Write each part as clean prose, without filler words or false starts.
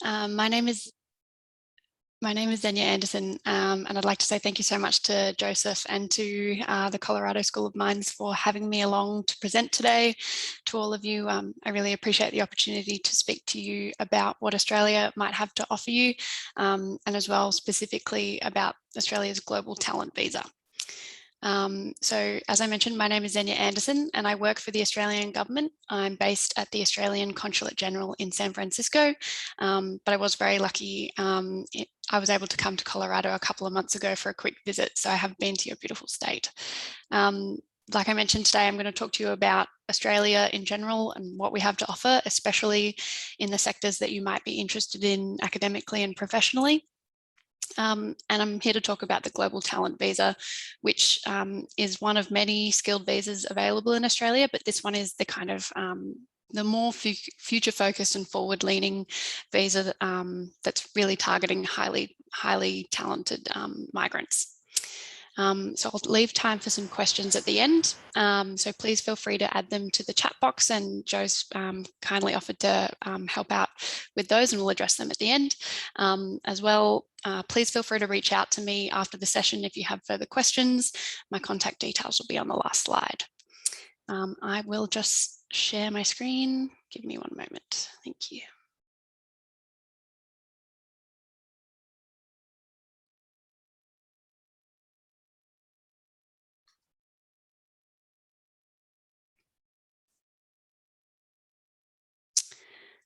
My name is Zenia Anderson, and I'd like to say thank you so much to Joseph and to the Colorado School of Mines for having me along to present today. To all of you, I really appreciate the opportunity to speak to you about what Australia might have to offer you, and as well specifically about Australia's Global Talent Visa. So as I mentioned, my name is Zenia Anderson and I work for the Australian government. I'm based at the Australian Consulate General in San Francisco, but I was very lucky. I was able to come to Colorado a couple of months ago for a quick visit, so I have been to your beautiful state. Like I mentioned today, I'm going to talk to you about Australia in general and what we have to offer, especially in the sectors that you might be interested in academically and professionally. And I'm here to talk about the Global Talent Visa, which is one of many skilled visas available in Australia, but this one is the kind of the more future focused and forward leaning visa that's really targeting highly talented migrants. So I'll leave time for some questions at the end. So please feel free to add them to the chat box, and Joe's kindly offered to help out with those, and we'll address them at the end. As well, please feel free to reach out to me after the session if you have further questions. My contact details will be on the last slide. I will just share my screen. Give me one moment. Thank you.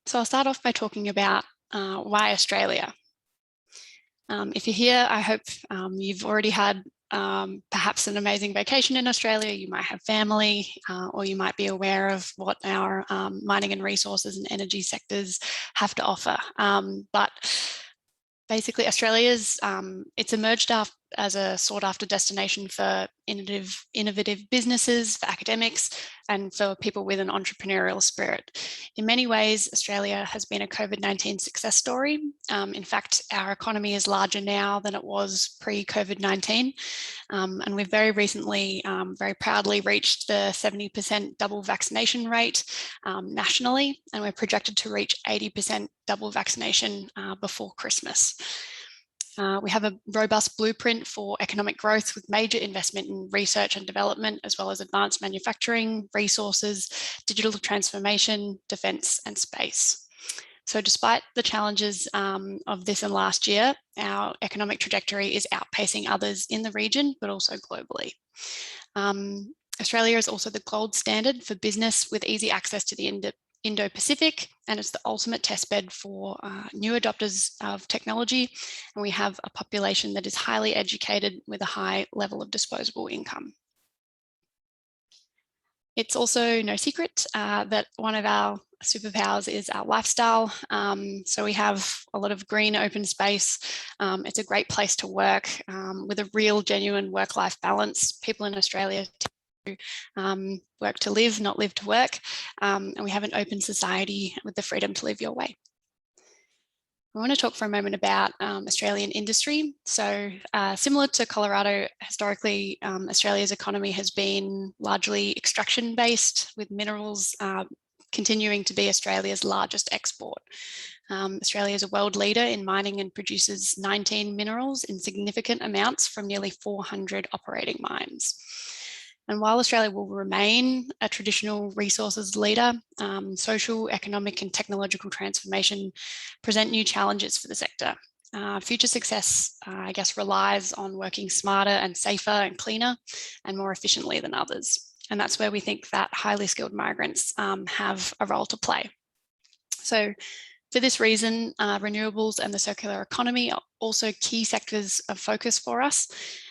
So I'll start off by talking about why Australia. If you're here, I hope you've already had perhaps an amazing vacation in Australia. You might have family, or you might be aware of what our mining and resources and energy sectors have to offer. But basically, Australia's it's emerged as a sought-after destination for innovative businesses, for academics, and for people with an entrepreneurial spirit. In many ways, Australia has been a COVID-19 success story. In fact, our economy is larger now than it was pre-COVID-19, and we've very recently, very proudly reached the 70% double vaccination rate nationally, and we're projected to reach 80% double vaccination before Christmas. We have a robust blueprint for economic growth with major investment in research and development, as well as advanced manufacturing, resources, digital transformation, defence and space. So despite the challenges of this and last year, our economic trajectory is outpacing others in the region, but also globally. Australia is also the gold standard for business with easy access to the Indo-Pacific, and it's the ultimate testbed for new adopters of technology. And we have a population that is highly educated with a high level of disposable income. It's also no secret that one of our superpowers is our lifestyle. So we have a lot of green open space. It's a great place to work with a real genuine work-life balance. People in Australia work to live, not live to work. And we have an open society with the freedom to live your way. I want to talk for a moment about Australian industry. So similar to Colorado, historically, Australia's economy has been largely extraction based, with minerals continuing to be Australia's largest export. Australia is a world leader in mining and produces 19 minerals in significant amounts from nearly 400 operating mines. And while Australia will remain a traditional resources leader, social, economic and technological transformation present new challenges for the sector. Future success, I guess, relies on working smarter and safer and cleaner and more efficiently than others. And that's where we think that highly skilled migrants have a role to play. So for this reason, renewables and the circular economy are also key sectors of focus for us,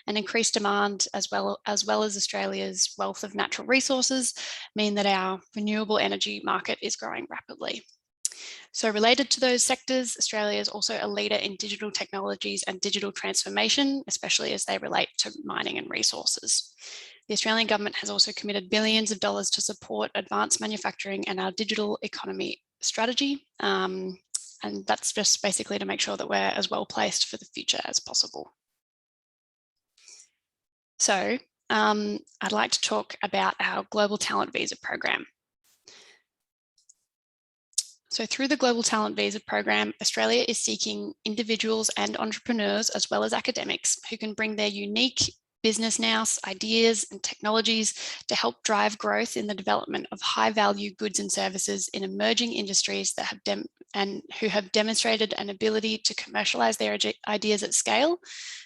and increased demand as well as Australia's wealth of natural resources mean that our renewable energy market is growing rapidly. So related to those sectors, Australia is also a leader in digital technologies and digital transformation, especially as they relate to mining and resources. The Australian government has also committed billions of dollars to support advanced manufacturing and our digital economy strategy. And that's just basically to make sure that we're as well placed for the future as possible. So I'd like to talk about our Global Talent Visa program. So through the Global Talent Visa program, Australia is seeking individuals and entrepreneurs, as well as academics, who can bring their unique business nous, ideas and technologies to help drive growth in the development of high-value goods and services in emerging industries that have who have demonstrated an ability to commercialize their ideas at scale,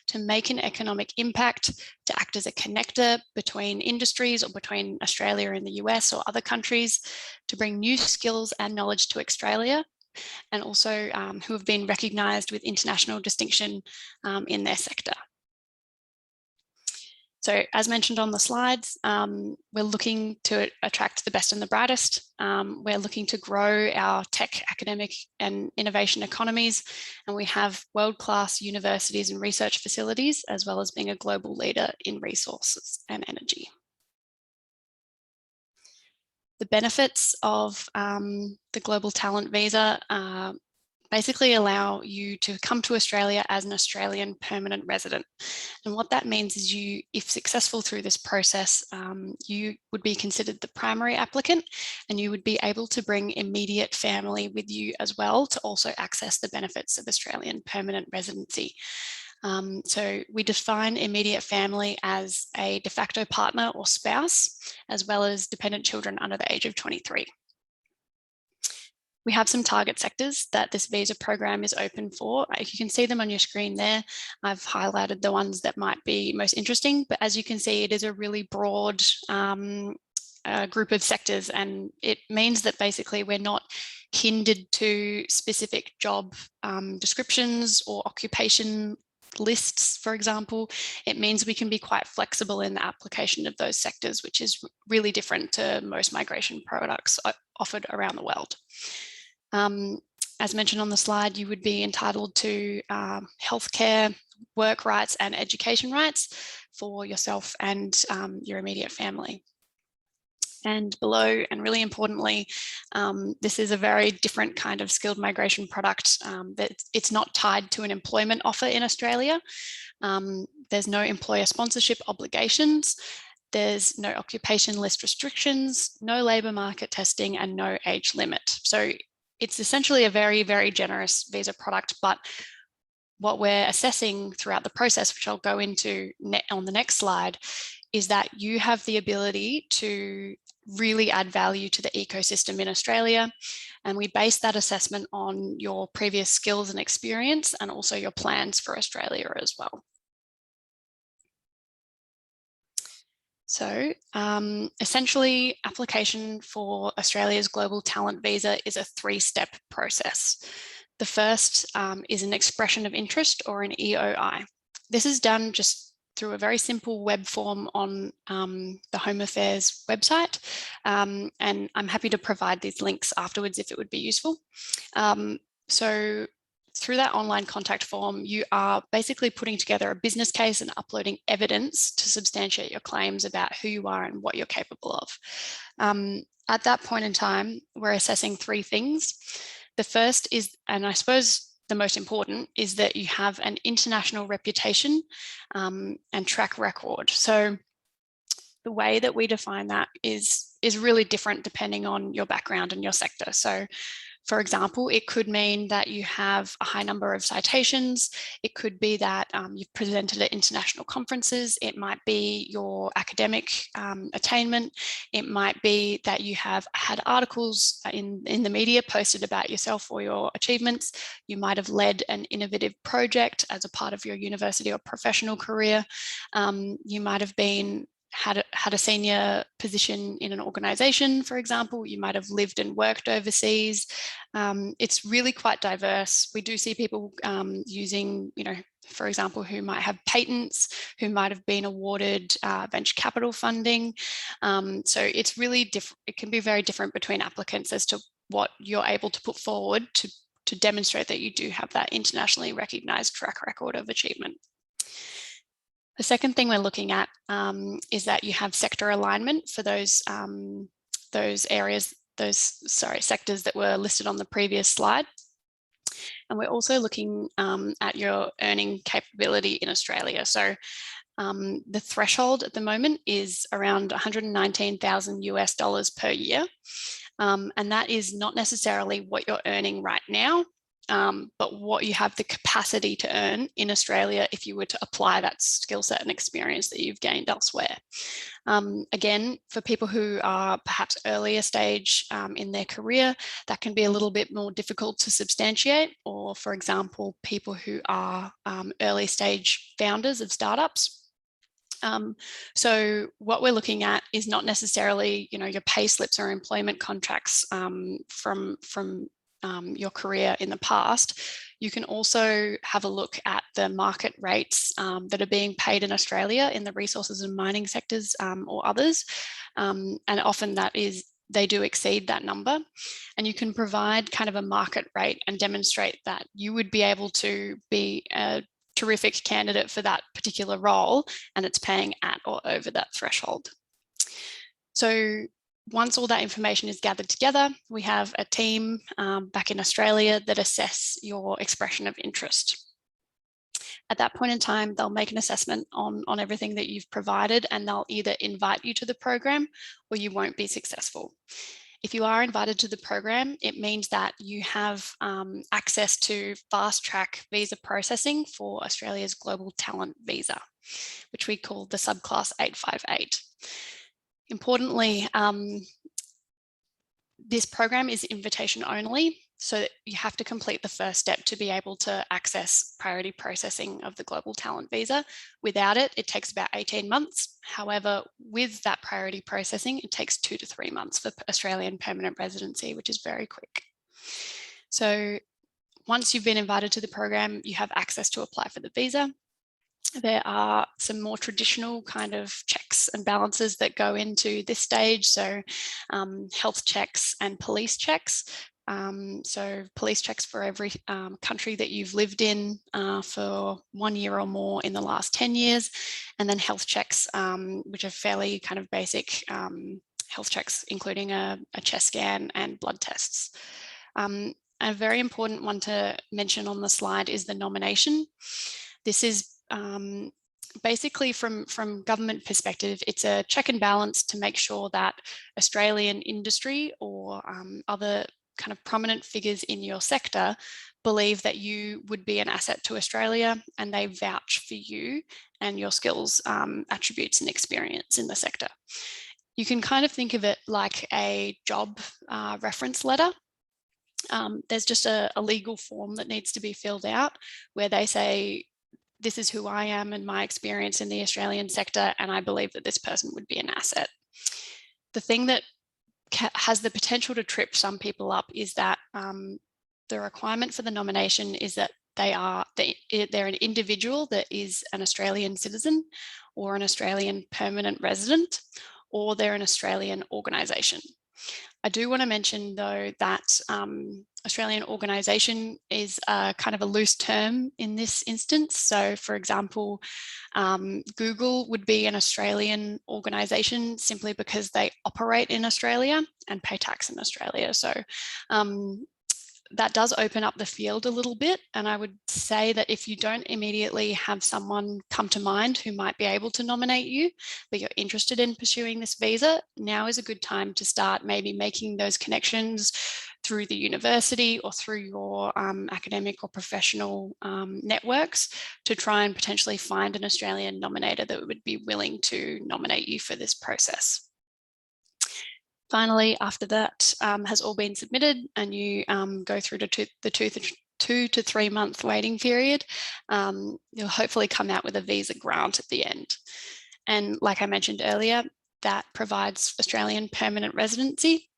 to make an economic impact, to act as a connector between industries or between Australia and the US or other countries, to bring new skills and knowledge to Australia, and also who have been recognised with international distinction in their sector. So as mentioned on the slides, we're looking to attract the best and the brightest. We're looking to grow our tech, academic and innovation economies. And we have world-class universities and research facilities, as well as being a global leader in resources and energy. The benefits of the Global Talent Visa basically allow you to come to Australia as an Australian permanent resident. And what that means is you, if successful through this process, you would be considered the primary applicant, and you would be able to bring immediate family with you as well to also access the benefits of Australian permanent residency. So we define immediate family as a de facto partner or spouse, as well as dependent children under the age of 23. We have some target sectors that this visa program is open for. You can see them on your screen there. I've highlighted the ones that might be most interesting, but as you can see, it is a really broad group of sectors, and it means that basically we're not hindered to specific job descriptions or occupation lists, for example. It means we can be quite flexible in the application of those sectors, which is really different to most migration products offered around the world. As mentioned on the slide, you would be entitled to healthcare, work rights and education rights for yourself and your immediate family. And below, and really importantly, this is a very different kind of skilled migration product. That it's not tied to an employment offer in Australia. There's no employer sponsorship obligations. There's no occupation list restrictions, no labour market testing, and no age limit. So it's essentially a very, very generous visa product, but what we're assessing throughout the process, which I'll go into on the next slide, is that you have the ability to really add value to the ecosystem in Australia. And we base that assessment on your previous skills and experience, and also your plans for Australia as well. So essentially, application for Australia's Global Talent Visa is a three-step process. The first is an expression of interest, or an EOI. This is done just through a very simple web form on the Home Affairs website. And I'm happy to provide these links afterwards if it would be useful. So through that online contact form, you are basically putting together a business case and uploading evidence to substantiate your claims about who you are and what you're capable of. At that point in time, we're assessing three things. The first is, and I suppose the most important, is that you have an international reputation and track record. So the way that we define that is really different depending on your background and your sector. So for example, it could mean that you have a high number of citations. It could be that you've presented at international conferences. It might be your academic attainment. It might be that you have had articles in the media posted about yourself or your achievements. You might have led an innovative project as a part of your university or professional career. You might have had a senior position in an organization, for example. You might have lived and worked overseas. It's really quite diverse. We do see people using, for example, who might have patents, who might have been awarded venture capital funding. So it's really different. It can be very different between applicants as to what you're able to put forward to demonstrate that you do have that internationally recognized track record of achievement. The second thing we're looking at is that you have sector alignment for those areas, sectors that were listed on the previous slide. And we're also looking at your earning capability in Australia. So the threshold at the moment is around $119,000 US per year. And that is not necessarily what you're earning right now, but what you have the capacity to earn in Australia if you were to apply that skill set and experience that you've gained elsewhere. Again, for people who are perhaps earlier stage in their career, that can be a little bit more difficult to substantiate, or for example, people who are early stage founders of startups. So what we're looking at is not necessarily, your pay slips or employment contracts from your career in the past. You can also have a look at the market rates that are being paid in Australia in the resources and mining sectors or others. And often they do exceed that number. And you can provide kind of a market rate and demonstrate that you would be able to be a terrific candidate for that particular role, and it's paying at or over that threshold. So once all that information is gathered together, we have a team back in Australia that assess your expression of interest. At that point in time, they'll make an assessment on everything that you've provided, and they'll either invite you to the program or you won't be successful. If you are invited to the program, it means that you have access to fast track visa processing for Australia's Global Talent Visa, which we call the subclass 858. Importantly, this program is invitation only, so you have to complete the first step to be able to access priority processing of the Global Talent Visa. Without it, it takes about 18 months. However, with that priority processing, it takes 2 to 3 months for Australian permanent residency, which is very quick. So once you've been invited to the program, you have access to apply for the visa. There are some more traditional kind of checks and balances that go into this stage. So health checks and police checks. So police checks for every country that you've lived in for 1 year or more in the last 10 years. And then health checks, which are fairly kind of basic health checks, including a chest scan and blood tests. A very important one to mention on the slide is the nomination. This is basically from government perspective, it's a check and balance to make sure that Australian industry or other kind of prominent figures in your sector believe that you would be an asset to Australia, and they vouch for you and your skills, attributes and experience in the sector. You can kind of think of it like a job reference letter. There's just a legal form that needs to be filled out where they say, this is who I am and my experience in the Australian sector, and I believe that this person would be an asset. The thing that has the potential to trip some people up is that the requirement for the nomination is that they're an individual that is an Australian citizen or an Australian permanent resident, or they're an Australian organisation. I do want to mention, though, that Australian organisation is kind of a loose term in this instance. So, for example, Google would be an Australian organisation simply because they operate in Australia and pay tax in Australia. So that does open up the field a little bit. And I would say that if you don't immediately have someone come to mind who might be able to nominate you, but you're interested in pursuing this visa, now is a good time to start maybe making those connections through the university or through your academic or professional networks to try and potentially find an Australian nominator that would be willing to nominate you for this process. Finally, after that has all been submitted and you go through to the 2 to 3 month waiting period, you'll hopefully come out with a visa grant at the end. And like I mentioned earlier, that provides Australian permanent residency,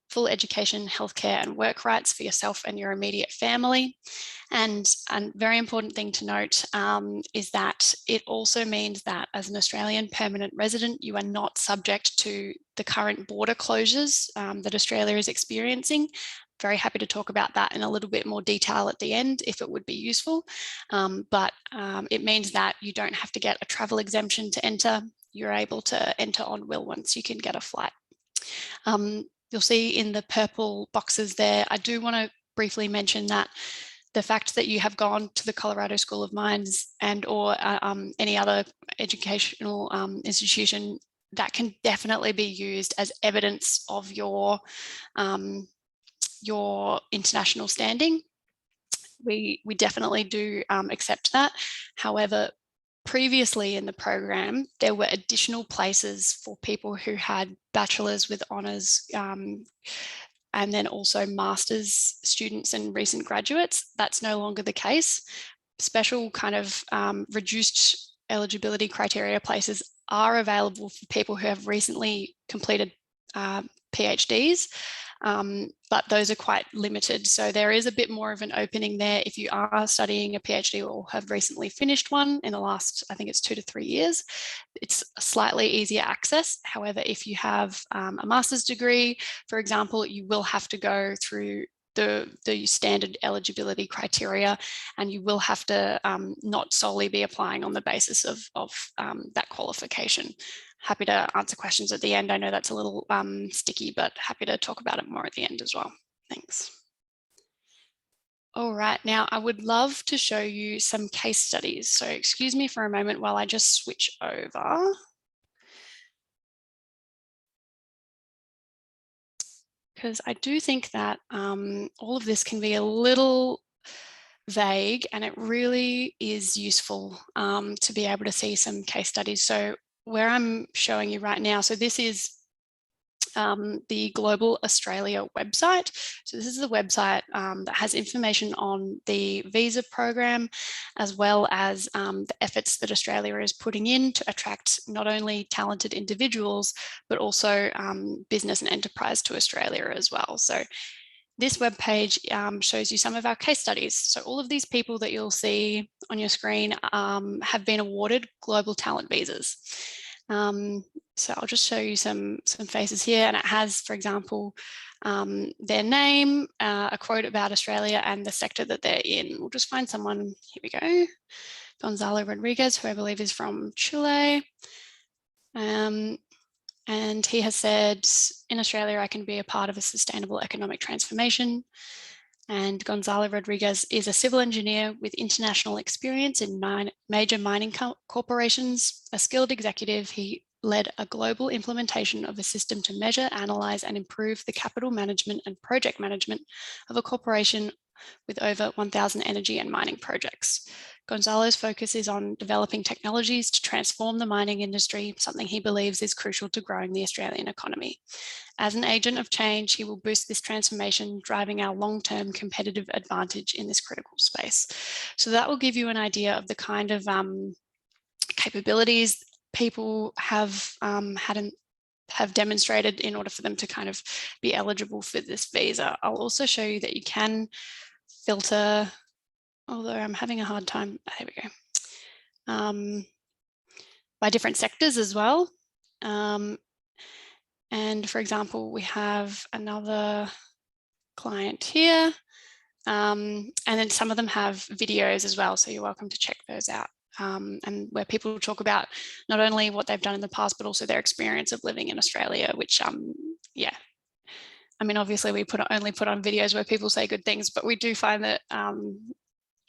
full education, healthcare and work rights for yourself and your immediate family. And a very important thing to note is that it also means that as an Australian permanent resident, you are not subject to the current border closures that Australia is experiencing. Very happy to talk about that in a little bit more detail at the end if it would be useful. But it means that you don't have to get a travel exemption to enter. You're able to enter on will once you can get a flight. You'll see in the purple boxes there, I do want to briefly mention that the fact that you have gone to the Colorado School of Mines and or any other educational institution that can definitely be used as evidence of your international standing. We definitely do accept that. However, previously in the program, there were additional places for people who had bachelor's with honours and then also master's students and recent graduates. That's no longer the case. Special kind of reduced eligibility criteria places are available for people who have recently completed PhDs, but those are quite limited. So there is a bit more of an opening there if you are studying a PhD or have recently finished one in the last, I think it's 2 to 3 years. It's a slightly easier access. However, if you have a master's degree, for example, you will have to go through the standard eligibility criteria, and you will have to not solely be applying on the basis of that qualification. Happy to answer questions at the end. I know that's a little sticky, but happy to talk about it more at the end as well. Thanks. All right, now I would love to show you some case studies. So excuse me for a moment while I just switch over. Because I do think that all of this can be a little vague, and it really is useful to be able to see some case studies. So where I'm showing you right now, so this is the Global Australia website. So this is the website that has information on the visa program, as well as the efforts that Australia is putting in to attract not only talented individuals, but also business and enterprise to Australia as well. So this webpage shows you some of our case studies. So all of these people that you'll see on your screen have been awarded global talent visas. So I'll just show you some faces here, and it has, for example, their name, a quote about Australia and the sector that they're in. We'll just find someone, here we go, Gonzalo Rodriguez, who I believe is from Chile. And he has said, in Australia, I can be a part of a sustainable economic transformation. And Gonzalo Rodriguez is a civil engineer with international experience in major mining corporations. A skilled executive, he led a global implementation of a system to measure, analyze, and improve the capital management and project management of a corporation with over 1,000 energy and mining projects. Gonzalo's focus is on developing technologies to transform the mining industry, something he believes is crucial to growing the Australian economy. As an agent of change, he will boost this transformation, driving our long-term competitive advantage in this critical space. So that will give you an idea of the kind of capabilities people have demonstrated in order for them to kind of be eligible for this visa. I'll also show you that you can filter, although I'm having a hard time, there we go, by different sectors as well. And for example, we have another client here, and then some of them have videos as well, so you're welcome to check those out. And where people talk about not only what they've done in the past, but also their experience of living in Australia, which, yeah, I mean, obviously we only put on videos where people say good things, but we do find that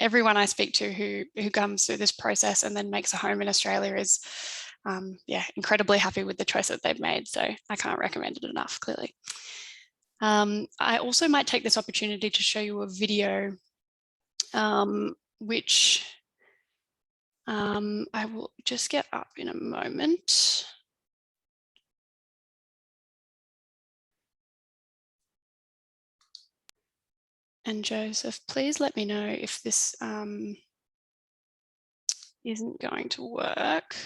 everyone I speak to who comes through this process and then makes a home in Australia is, yeah, incredibly happy with the choice that they've made. So I can't recommend it enough, clearly. I also might take this opportunity to show you a video, which I will just get up in a moment. And Joseph, please let me know if this isn't going to work.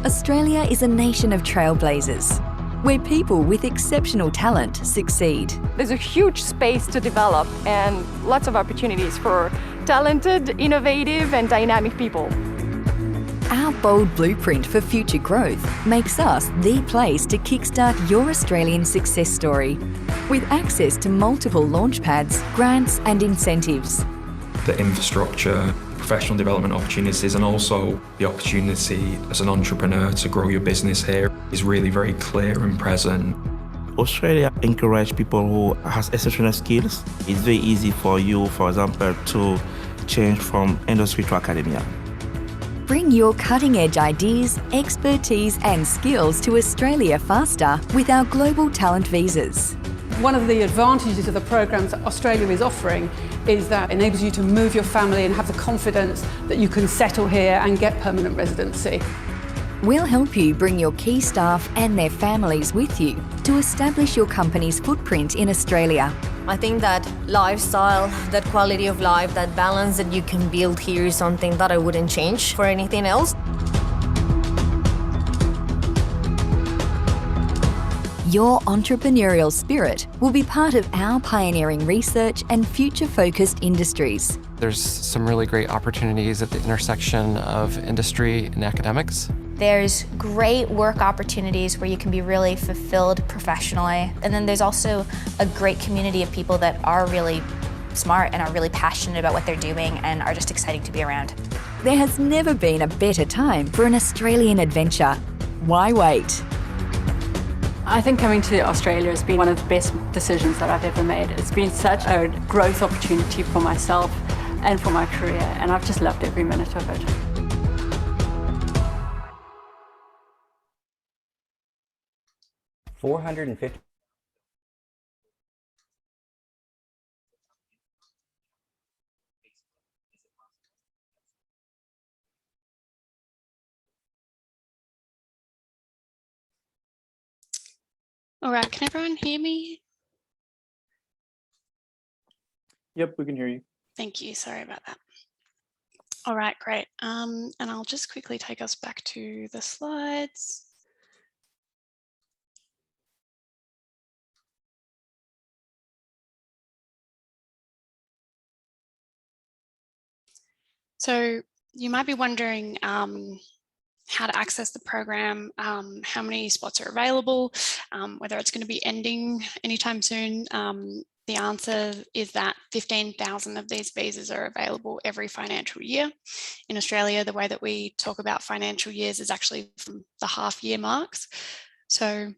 Australia is a nation of trailblazers, where people with exceptional talent succeed. There's a huge space to develop and lots of opportunities for talented, innovative, and dynamic people. Our bold blueprint for future growth makes us the place to kickstart your Australian success story, with access to multiple launchpads, grants and incentives. The infrastructure, professional development opportunities, and also the opportunity as an entrepreneur to grow your business here is really very clear and present. Australia encourages people who have exceptional skills. It's very easy for you, for example, to change from industry to academia. Bring your cutting-edge ideas, expertise and skills to Australia faster with our global talent visas. One of the advantages of the programs that Australia is offering is that it enables you to move your family and have the confidence that you can settle here and get permanent residency. We'll help you bring your key staff and their families with you to establish your company's footprint in Australia. I think that lifestyle, that quality of life, that balance that you can build here is something that I wouldn't change for anything else. Your entrepreneurial spirit will be part of our pioneering research and future-focused industries. There's some really great opportunities at the intersection of industry and academics. There's great work opportunities where you can be really fulfilled professionally. And then there's also a great community of people that are really smart and are really passionate about what they're doing and are just exciting to be around. There has never been a better time for an Australian adventure. Why wait? I think coming to Australia has been one of the best decisions that I've ever made. It's been such a growth opportunity for myself and for my career, and I've just loved every minute of it. $450. All right, can everyone hear me? Yep, we can hear you. Thank you, sorry about that. All right, great. And I'll just quickly take us back to the slides. So you might be wondering how to access the program, how many spots are available, whether it's going to be ending anytime soon. The answer is that 15,000 of these visas are available every financial year. In Australia, the way that we talk about financial years is actually from the half-year marks. So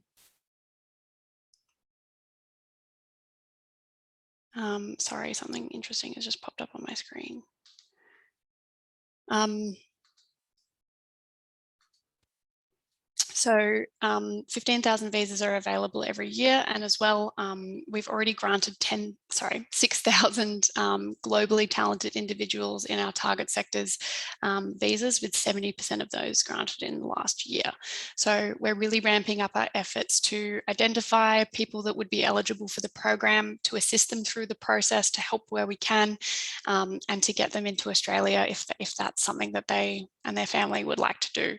sorry, something interesting has just popped up on my screen. So 15,000 visas are available every year, and as well, we've already granted 6,000 globally talented individuals in our target sectors visas, with 70% of those granted in the last year. So we're really ramping up our efforts to identify people that would be eligible for the program, to assist them through the process, to help where we can, and to get them into Australia if that's something that they and their family would like to do.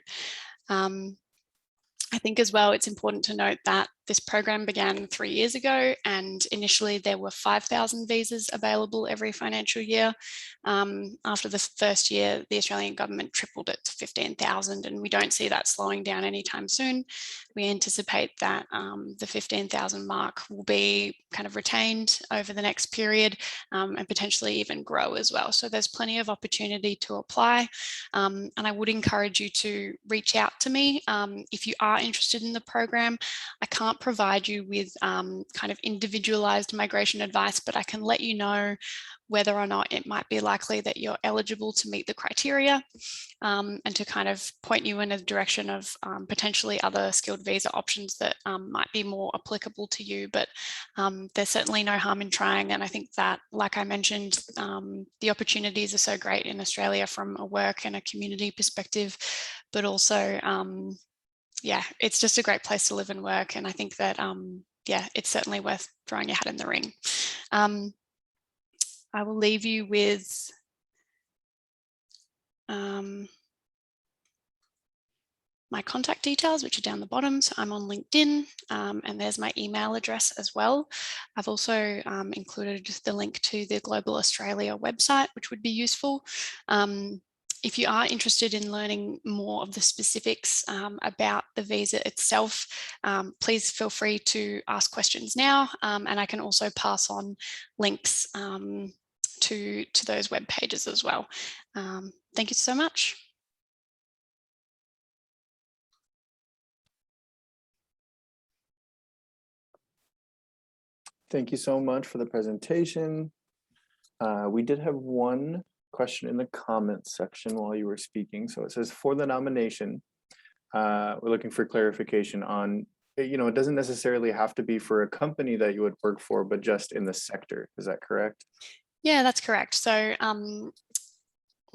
I think as well, it's important to note that this program began 3 years ago, and initially there were 5,000 visas available every financial year. After the first year, the Australian government tripled it to 15,000, and we don't see that slowing down anytime soon. We anticipate that the 15,000 mark will be kind of retained over the next period, and potentially even grow as well. So there's plenty of opportunity to apply, and I would encourage you to reach out to me if you are interested in the program. I can't provide you with kind of individualized migration advice, but I can let you know whether or not it might be likely that you're eligible to meet the criteria, and to kind of point you in a direction of potentially other skilled visa options that might be more applicable to you. But there's certainly no harm in trying. And I think that, like I mentioned, the opportunities are so great in Australia from a work and a community perspective, but also yeah, it's just a great place to live and work. And I think that, yeah, it's certainly worth throwing your hat in the ring. I will leave you with my contact details, which are down the bottom. So I'm on LinkedIn, and there's my email address as well. I've also included the link to the Global Australia website, which would be useful. if you are interested in learning more of the specifics about the visa itself, please feel free to ask questions now, and I can also pass on links to those web pages as well. Thank you so much. Thank you so much for the presentation. We did have one question in the comments section while you were speaking. So it says, for the nomination, we're looking for clarification on, it doesn't necessarily have to be for a company that you would work for, but just in the sector. Is that correct? Yeah, that's correct. So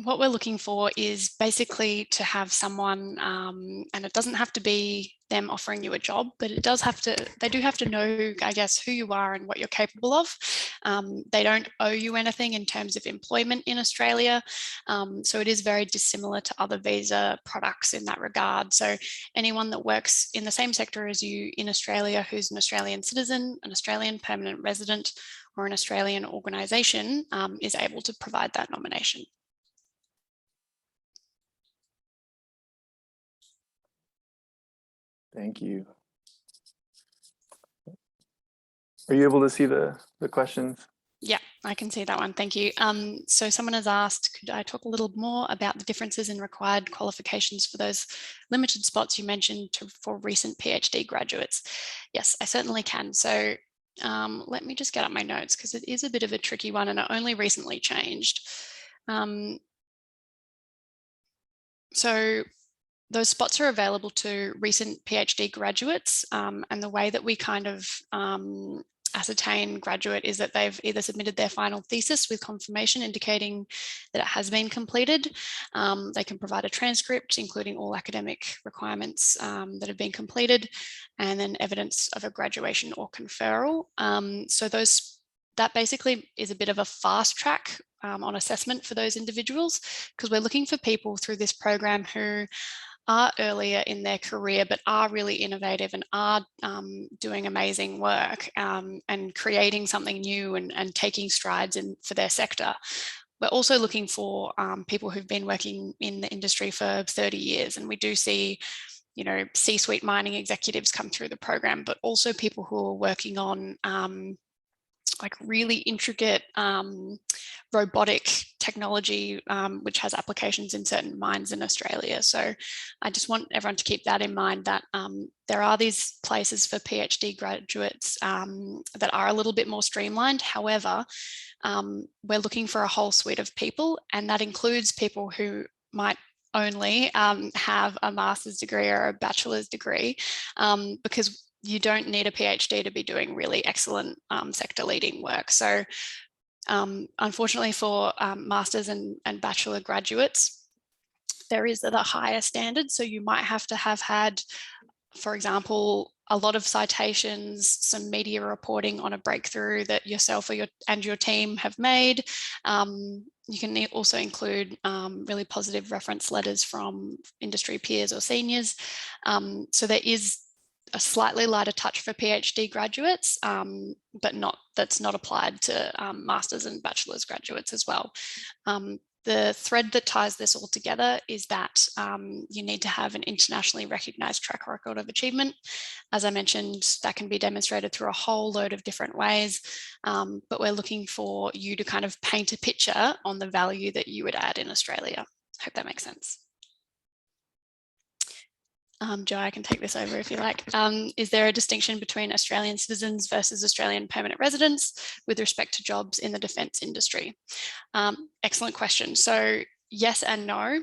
what we're looking for is basically to have someone, and it doesn't have to be them offering you a job, but it does have to, they do have to know, I guess, who you are and what you're capable of. They don't owe you anything in terms of employment in Australia. So it is very dissimilar to other visa products in that regard. So anyone that works in the same sector as you in Australia, who's an Australian citizen, an Australian permanent resident, or an Australian organisation is able to provide that nomination. Thank you. Are you able to see the questions? Yeah, I can see that one. Thank you. So someone has asked, could I talk a little more about the differences in required qualifications for those limited spots you mentioned for recent PhD graduates? Yes, I certainly can. So let me just get up my notes because it is a bit of a tricky one and it only recently changed. So those spots are available to recent PhD graduates, and the way that we kind of ascertain graduate is that they've either submitted their final thesis with confirmation indicating that it has been completed. They can provide a transcript including all academic requirements that have been completed, and then evidence of a graduation or conferral. So that basically is a bit of a fast track on assessment for those individuals, because we're looking for people through this program who are earlier in their career but are really innovative and are doing amazing work and creating something new and taking strides for their sector. We're also looking for people who've been working in the industry for 30 years, and we do see C-suite mining executives come through the program, but also people who are working on like really intricate robotic technology, which has applications in certain mines in Australia. So I just want everyone to keep that in mind, that there are these places for PhD graduates that are a little bit more streamlined. However, we're looking for a whole suite of people, and that includes people who might only have a master's degree or a bachelor's degree, because you don't need a PhD to be doing really excellent sector leading work. So unfortunately for master's and bachelor graduates, there is a higher standard. So you might have to have had, for example, a lot of citations, some media reporting on a breakthrough that yourself or your team have made. You can also include really positive reference letters from industry peers or seniors. So there is a slightly lighter touch for PhD graduates, but that's not applied to masters and bachelor's graduates as well. The thread that ties this all together is that you need to have an internationally recognised track record of achievement. As I mentioned, that can be demonstrated through a whole load of different ways, but we're looking for you to kind of paint a picture on the value that you would add in Australia. Hope that makes sense. Joe, I can take this over if you like. Is there a distinction between Australian citizens versus Australian permanent residents with respect to jobs in the defence industry? Excellent question. So yes and no.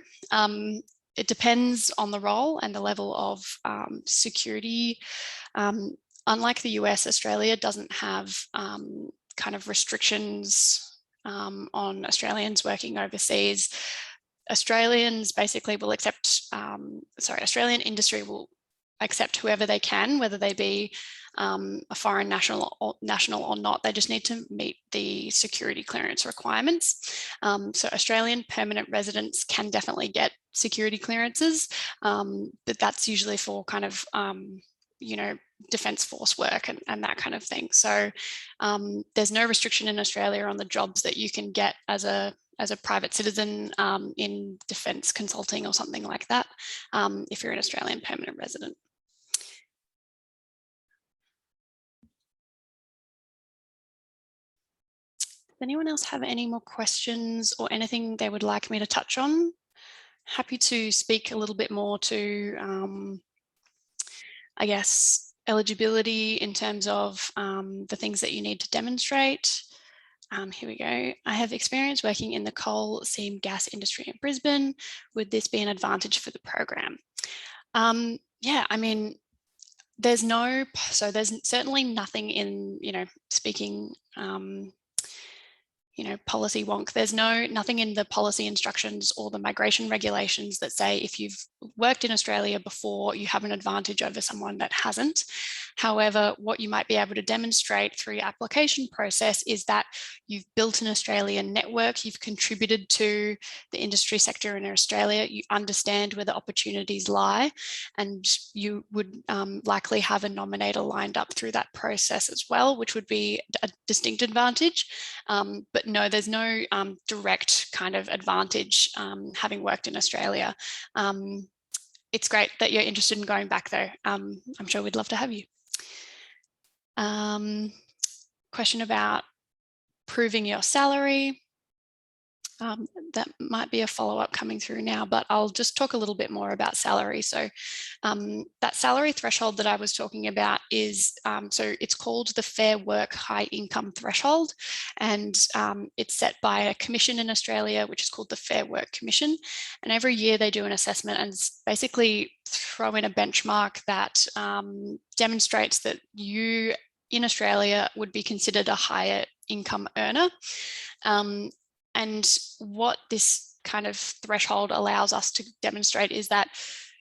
It depends on the role and the level of security. Unlike the US, Australia doesn't have kind of restrictions on Australians working overseas. Australians basically will accept, Australian industry will accept whoever they can, whether they be a foreign national or not. They just need to meet the security clearance requirements. So Australian permanent residents can definitely get security clearances, but that's usually for kind of, defence force work and that kind of thing. So there's no restriction in Australia on the jobs that you can get as a private citizen in defence consulting or something like that, if you're an Australian permanent resident. Does anyone else have any more questions or anything they would like me to touch on? Happy to speak a little bit more to, I guess, eligibility in terms of the things that you need to demonstrate. Here we go. I have experience working in the coal, seam, gas industry in Brisbane. Would this be an advantage for the program? Yeah, I mean, there's certainly nothing in, speaking, policy wonk. There's nothing in the policy instructions or the migration regulations that say if you've worked in Australia before, you have an advantage over someone that hasn't. However, what you might be able to demonstrate through your application process is that you've built an Australian network, you've contributed to the industry sector in Australia, you understand where the opportunities lie, and you would likely have a nominator lined up through that process as well, which would be a distinct advantage. But no, there's no direct kind of advantage having worked in Australia. It's great that you're interested in going back though. I'm sure we'd love to have you. Question about proving your salary. That might be a follow-up coming through now, but I'll just talk a little bit more about salary. So that salary threshold that I was talking about is, so it's called the Fair Work High Income Threshold, and it's set by a commission in Australia, which is called the Fair Work Commission. And every year they do an assessment and basically throw in a benchmark that demonstrates that you in Australia would be considered a higher income earner. And what this kind of threshold allows us to demonstrate is that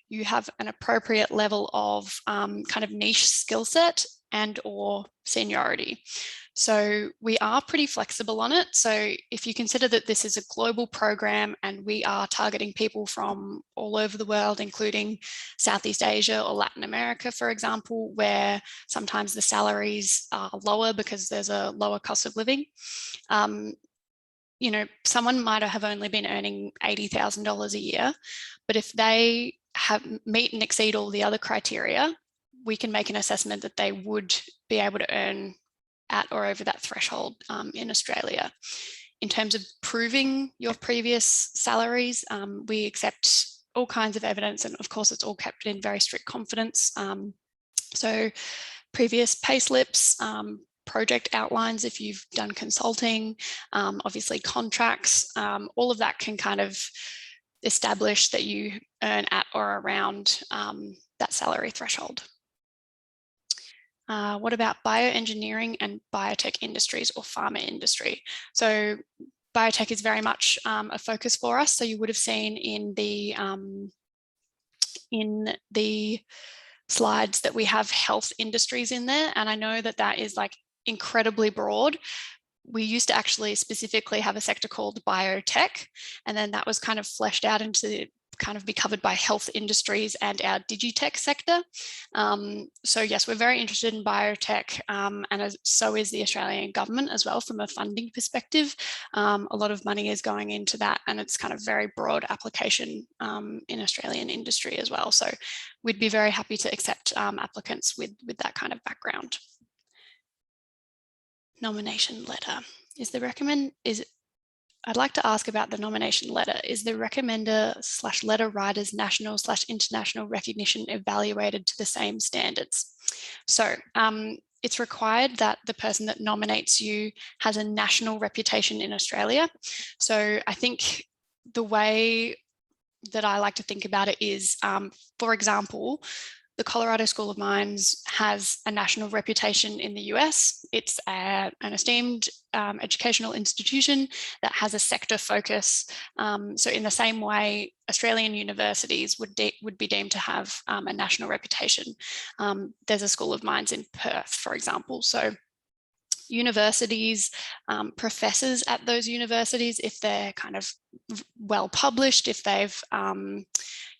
you have an appropriate level of kind of niche skill set and or seniority. So we are pretty flexible on it. So if you consider that this is a global program and we are targeting people from all over the world, including Southeast Asia or Latin America, for example, where sometimes the salaries are lower because there's a lower cost of living, someone might have only been earning $80,000 a year, but if they meet and exceed all the other criteria, we can make an assessment that they would be able to earn at or over that threshold in Australia. In terms of proving your previous salaries, we accept all kinds of evidence, and of course it's all kept in very strict confidence. So previous pay slips, project outlines if you've done consulting, obviously contracts, all of that can kind of establish that you earn at or around that salary threshold. What about bioengineering and biotech industries or pharma industry? So biotech is very much a focus for us. So you would have seen in the slides that we have health industries in there. And I know that that is like incredibly broad. We used to actually specifically have a sector called biotech, and then that was kind of fleshed out into kind of be covered by health industries and our digitech sector. So yes, we're very interested in biotech, and so is the Australian government as well from a funding perspective. A lot of money is going into that, and it's kind of very broad application in Australian industry as well. So we'd be very happy to accept applicants with that kind of background. Nomination letter. I'd like to ask about the nomination letter. Is the recommender/letter writer's national/international recognition evaluated to the same standards? So it's required that the person that nominates you has a national reputation in Australia. So I think the way that I like to think about it is, for example, the Colorado School of Mines has a national reputation in the US. It's an esteemed educational institution that has a sector focus. So in the same way, Australian universities would be deemed to have a national reputation. There's a School of Mines in Perth, for example. So universities, professors at those universities, if they're kind of well published, if they've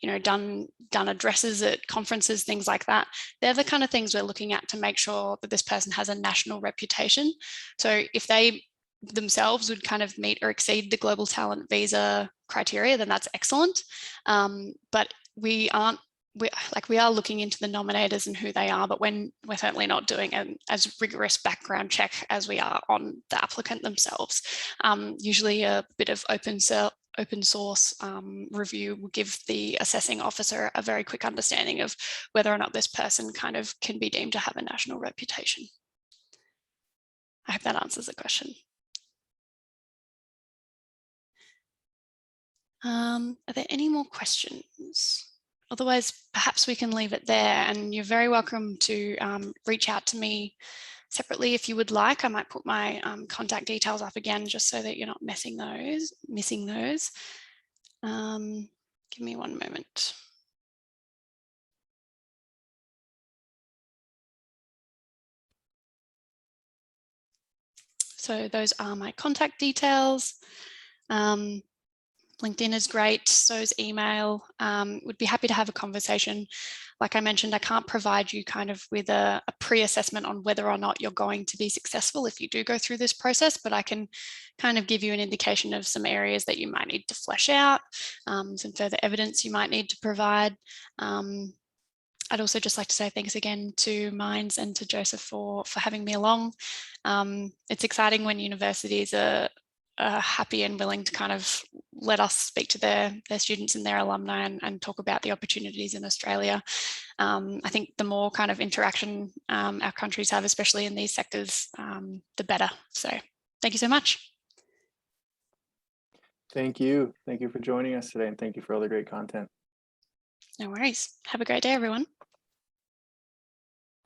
you know, done addresses at conferences, things like that. They're the kind of things we're looking at to make sure that this person has a national reputation. So if they themselves would kind of meet or exceed the global talent visa criteria, then that's excellent. But we are looking into the nominators and who they are, but we're certainly not doing an as rigorous background check as we are on the applicant themselves. Usually a bit of open source review will give the assessing officer a very quick understanding of whether or not this person kind of can be deemed to have a national reputation. I hope that answers the question. Are there any more questions? Otherwise, perhaps we can leave it there, and you're very welcome to reach out to me separately if you would like. I might put my contact details up again just so that you're not missing those. Give me one moment. So those are my contact details. LinkedIn is great, so is email. Would be happy to have a conversation. Like I mentioned, I can't provide you kind of with a pre-assessment on whether or not you're going to be successful if you do go through this process, but I can kind of give you an indication of some areas that you might need to flesh out, some further evidence you might need to provide. I'd also just like to say thanks again to Minds and to Joseph for having me along. It's exciting when universities are happy and willing to kind of let us speak to their students and their alumni and talk about the opportunities in Australia. I think the more kind of interaction our countries have, especially in these sectors, the better. So thank you so much. Thank you. Thank you for joining us today, and thank you for all the great content. No worries. Have a great day, everyone.